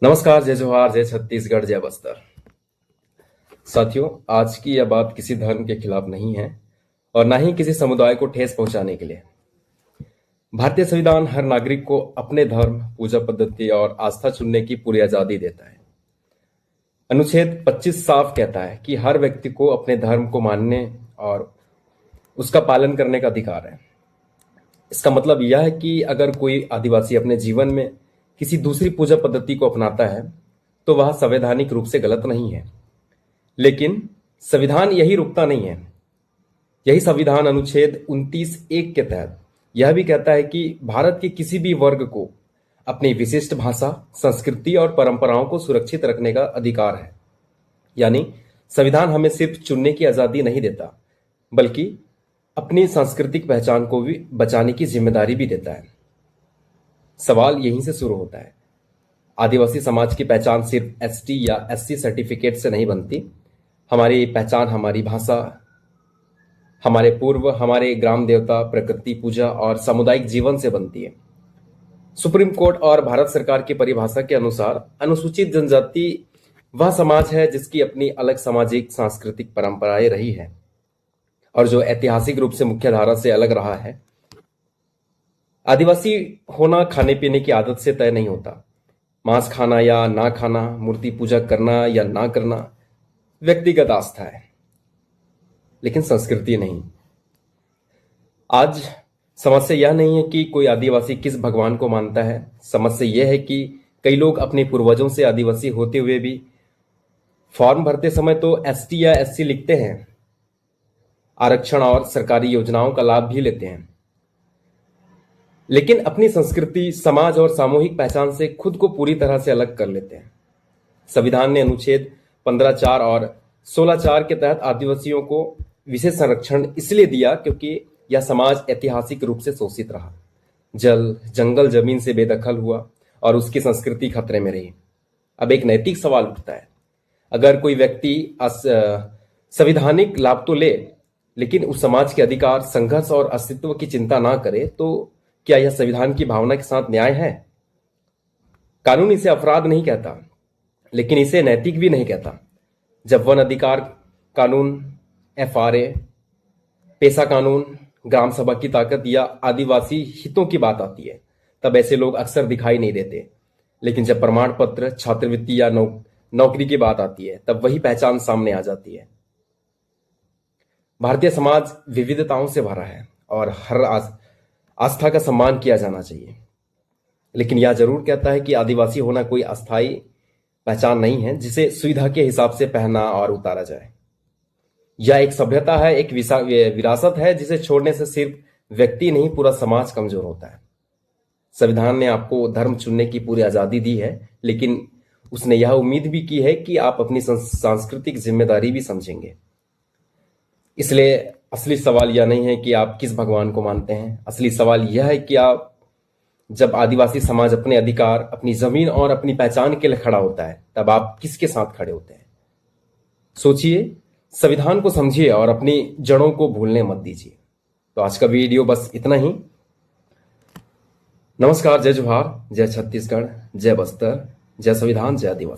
नमस्कार, जय जोहार, जय छत्तीसगढ़, जय बस्तर। साथियों, आज की यह बात किसी धर्म के खिलाफ नहीं है और ना ही किसी समुदाय को ठेस पहुंचाने के लिए। भारतीय संविधान हर नागरिक को अपने धर्म, पूजा पद्धति और आस्था चुनने की पूरी आजादी देता है। अनुच्छेद 25 साफ कहता है कि हर व्यक्ति को अपने धर्म को मानने और उसका पालन करने का अधिकार है। इसका मतलब यह है कि अगर कोई आदिवासी अपने जीवन में किसी दूसरी पूजा पद्धति को अपनाता है तो वह संवैधानिक रूप से गलत नहीं है। लेकिन संविधान यही रुकता नहीं है। यही संविधान अनुच्छेद 29(1) के तहत यह भी कहता है कि भारत के किसी भी वर्ग को अपनी विशिष्ट भाषा, संस्कृति और परंपराओं को सुरक्षित रखने का अधिकार है। यानी संविधान हमें सिर्फ चुनने की आजादी नहीं देता, बल्कि अपनी सांस्कृतिक पहचान को भी बचाने की जिम्मेदारी भी देता है। सवाल यहीं से शुरू होता है। आदिवासी समाज की पहचान सिर्फ एसटी या एससी सर्टिफिकेट से नहीं बनती। हमारी पहचान हमारी भाषा, हमारे पूर्व, हमारे ग्राम देवता, प्रकृति पूजा और सामुदायिक जीवन से बनती है। सुप्रीम कोर्ट और भारत सरकार की परिभाषा के अनुसार अनुसूचित जनजाति वह समाज है जिसकी अपनी अलग सामाजिक सांस्कृतिक परंपराएं रही है और जो ऐतिहासिक रूप से मुख्यधारा से अलग रहा है। आदिवासी होना खाने पीने की आदत से तय नहीं होता। मांस खाना या ना खाना, मूर्ति पूजा करना या ना करना व्यक्तिगत आस्था है, लेकिन संस्कृति नहीं। आज समस्या यह नहीं है कि कोई आदिवासी किस भगवान को मानता है। समस्या यह है कि कई लोग अपने पूर्वजों से आदिवासी होते हुए भी फॉर्म भरते समय तो एसटी या एससी लिखते हैं, आरक्षण और सरकारी योजनाओं का लाभ भी लेते हैं, लेकिन अपनी संस्कृति, समाज और सामूहिक पहचान से खुद को पूरी तरह से अलग कर लेते हैं। संविधान ने अनुच्छेद 15(4) और 16(4) के तहत आदिवासियों को विशेष संरक्षण इसलिए दिया क्योंकि यह समाज ऐतिहासिक रूप से शोषित रहा, जल, जंगल, जमीन से बेदखल हुआ और उसकी संस्कृति खतरे में रही। अब एक नैतिक सवाल उठता है, अगर कोई व्यक्ति संवैधानिक लाभ तो ले, लेकिन उस समाज के अधिकार, संघर्ष और अस्तित्व की चिंता ना करे, तो क्या यह संविधान की भावना के साथ न्याय है? कानून इसे अपराध नहीं कहता, लेकिन इसे नैतिक भी नहीं कहता। जब वन अधिकार कानून, FRA, पेशा कानून, ग्राम सभा की ताकत या आदिवासी हितों की बात आती है, तब ऐसे लोग अक्सर दिखाई नहीं देते। लेकिन जब प्रमाण पत्र, छात्रवृत्ति या नौकरी की बात आती है, तब वही पहचान सामने आ जाती है। भारतीय समाज विविधताओं से भरा है और हर आस्था का सम्मान किया जाना चाहिए, लेकिन यह जरूर कहता है कि आदिवासी होना कोई अस्थायी पहचान नहीं है जिसे सुविधा के हिसाब से पहना और उतारा जाए। यह एक सभ्यता है, एक विरासत है जिसे छोड़ने से सिर्फ व्यक्ति नहीं, पूरा समाज कमजोर होता है। संविधान ने आपको धर्म चुनने की पूरी आजादी दी है, लेकिन उसने यह उम्मीद भी की है कि आप अपनी सांस्कृतिक जिम्मेदारी भी समझेंगे। इसलिए असली सवाल यह नहीं है कि आप किस भगवान को मानते हैं। असली सवाल यह है कि आप, जब आदिवासी समाज अपने अधिकार, अपनी जमीन और अपनी पहचान के लिए खड़ा होता है, तब आप किसके साथ खड़े होते हैं? सोचिए, संविधान को समझिए और अपनी जड़ों को भूलने मत दीजिए। तो आज का वीडियो बस इतना ही। नमस्कार, जय जोहार, जय छत्तीसगढ़, जय बस्तर, जय संविधान, जय आदिवासी।